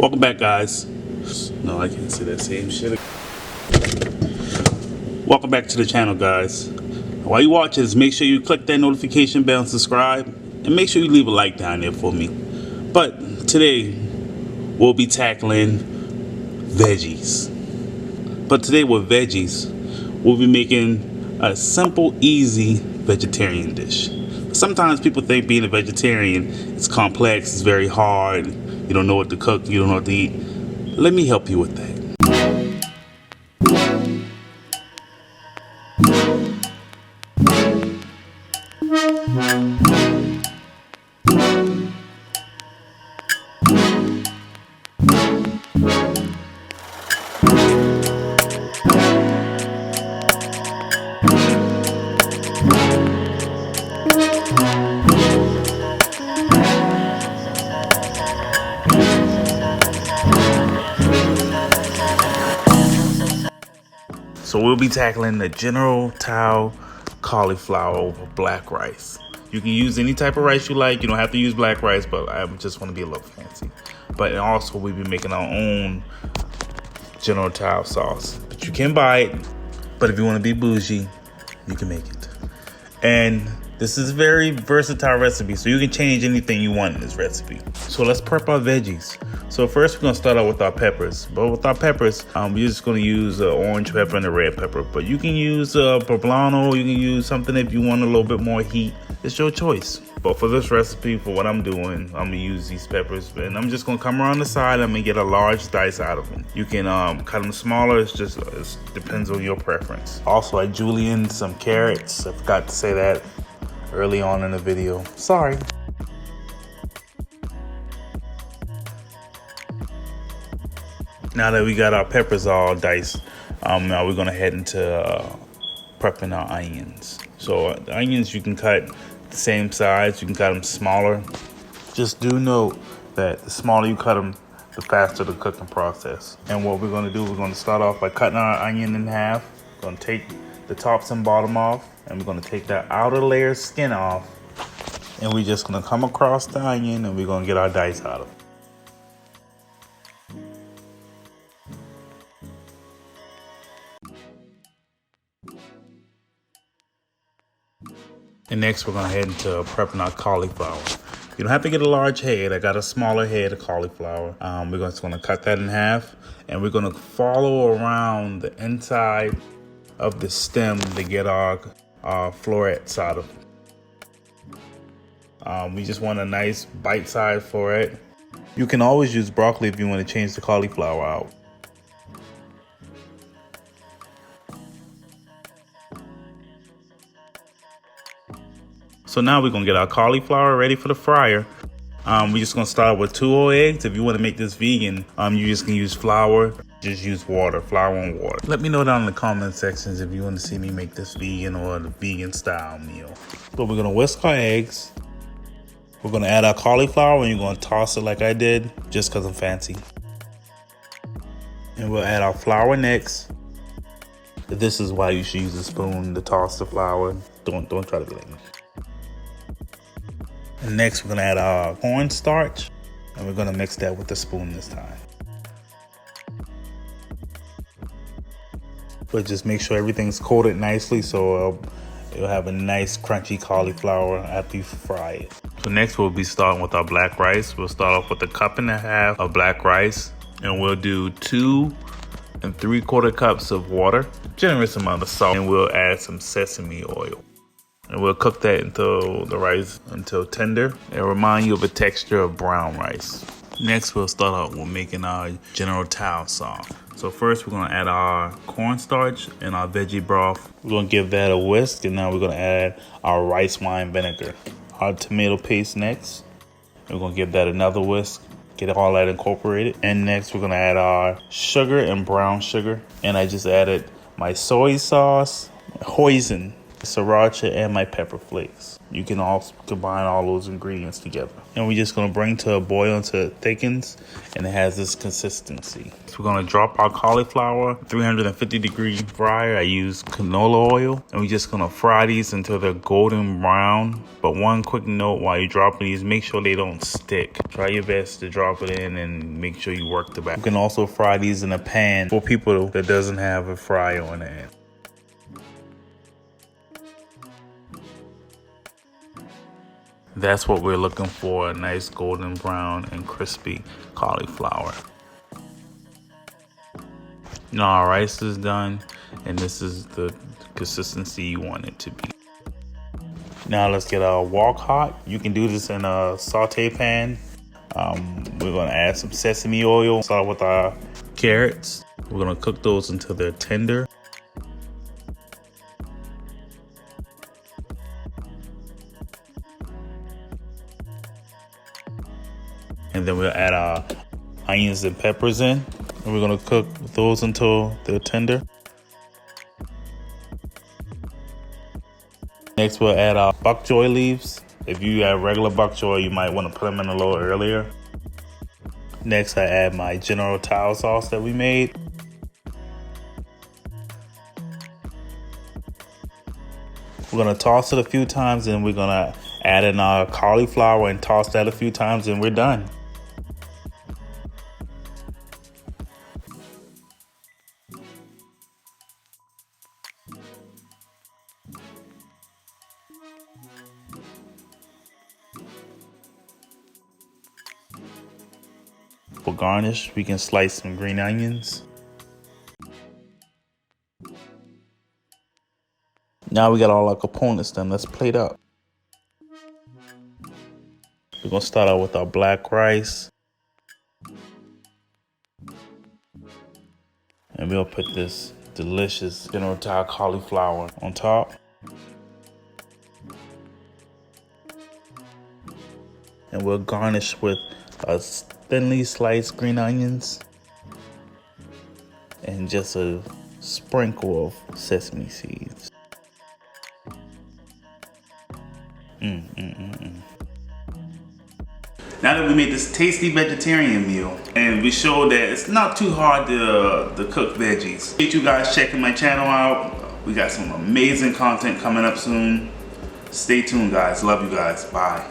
Welcome back, guys. No, I can't say that same shit. Welcome back to the channel, guys. While you watch this, make sure you click that notification bell and subscribe, and make sure you leave a like down there for me. But today we'll be tackling veggies. But today with veggies, we'll be making a simple, easy vegetarian dish. Sometimes people think being a vegetarian is complex, it's very hard, you don't know what to cook, you don't know what to eat. Let me help you with that. So we'll be tackling the Tso cauliflower over black rice. You can use any type of rice you like. You don't have to use black rice, but I just want to be a little fancy. But also we'll be making our own Tso sauce. But you can buy it. But if you want to be bougie, you can make it. And this is a very versatile recipe, so you can change anything you want in this recipe. So let's prep our veggies. So first we're gonna start out with our peppers. But with our peppers, we're just gonna use orange pepper and a red pepper. But you can use poblano, you can use something if you want a little bit more heat. It's your choice. But for this recipe, for what I'm doing, I'm gonna use these peppers, and I'm just gonna come around the side. I'm gonna get a large dice out of them. You can cut them smaller. It depends on your preference. Also, I julienned some carrots. I forgot to say that early on in the video. Sorry. Now that we got our peppers all diced, now we're gonna head into prepping our onions. So the onions you can cut the same size, you can cut them smaller. Just do note that the smaller you cut them, the faster the cooking process. And what we're gonna do, we're gonna start off by cutting our onion in half. We're gonna take the tops and bottom off, and we're gonna take that outer layer skin off, and we're just gonna come across the onion, and we're gonna get our dice out of it. And next we're gonna head into prepping our cauliflower. You don't have to get a large head. I got a smaller head of cauliflower. We're just gonna cut that in half, and we're gonna follow around the inside of the stem to get our florets out of it. We just want a nice bite-sized floret. You can always use broccoli if you want to change the cauliflower out. So now we're gonna get our cauliflower ready for the fryer. We're just gonna start with 2 whole eggs. If you wanna make this vegan, you just can use flour, just use water, flour and water. Let me know down in the comment sections if you wanna see me make this vegan or the vegan style meal. So we're gonna whisk our eggs. We're gonna add our cauliflower, and you're gonna toss it like I did, just cause I'm fancy. And we'll add our flour next. This is why you should use a spoon to toss the flour. Don't try to be like me. And next, we're gonna add our cornstarch, and we're gonna mix that with the spoon this time. But just make sure everything's coated nicely, so it'll have a nice crunchy cauliflower after you fry it. So next, we'll be starting with our black rice. We'll start off with 1.5 cups of black rice, and we'll do 2 3/4 cups of water, generous amount of salt, and we'll add some sesame oil. And we'll cook that until the rice tender and remind you of the texture of brown rice. Next, we'll start out with making our Tso sauce. So first, we're gonna add our cornstarch and our veggie broth. We're gonna give that a whisk, and now we're gonna add our rice wine vinegar. Our tomato paste next. We're gonna give that another whisk, get all that incorporated. And next, we're gonna add our sugar and brown sugar. And I just added my soy sauce, hoisin. sriracha, and my pepper flakes. You can also combine all those ingredients together. And we're just gonna bring to a boil until it thickens and it has this consistency. So we're gonna drop our cauliflower, 350-degree fryer. I use canola oil. And we're just gonna fry these until they're golden brown. But one quick note while you're dropping these, make sure they don't stick. Try your best to drop it in and make sure you work the back. You can also fry these in a pan for people that doesn't have a fryer on the end. That's what we're looking for, a nice golden brown and crispy cauliflower. Now our rice is done, and this is the consistency you want it to be. Now let's get our wok hot. You can do this in a saute pan. We're gonna add some sesame oil. Start with our carrots. We're gonna cook those until they're tender. And then we'll add our onions and peppers in. And we're gonna cook those until they're tender. Next, we'll add our bok choy leaves. If you have regular bok choy, you might want to put them in a little earlier. Next, I add my General Tso sauce that we made. We're gonna toss it a few times, and we're gonna add in our cauliflower and toss that a few times, and we're done. For garnish, we can slice some green onions. Now we got all our components done. Let's plate up. We're gonna start out with our black rice. And we'll put this delicious General Tso cauliflower on top. And we'll garnish with a thinly sliced green onions and just a sprinkle of sesame seeds. Now that we made this tasty vegetarian meal and we showed that it's not too hard to cook veggies. Appreciate you guys checking my channel out. We got some amazing content coming up soon. Stay tuned, guys. Love you guys. Bye.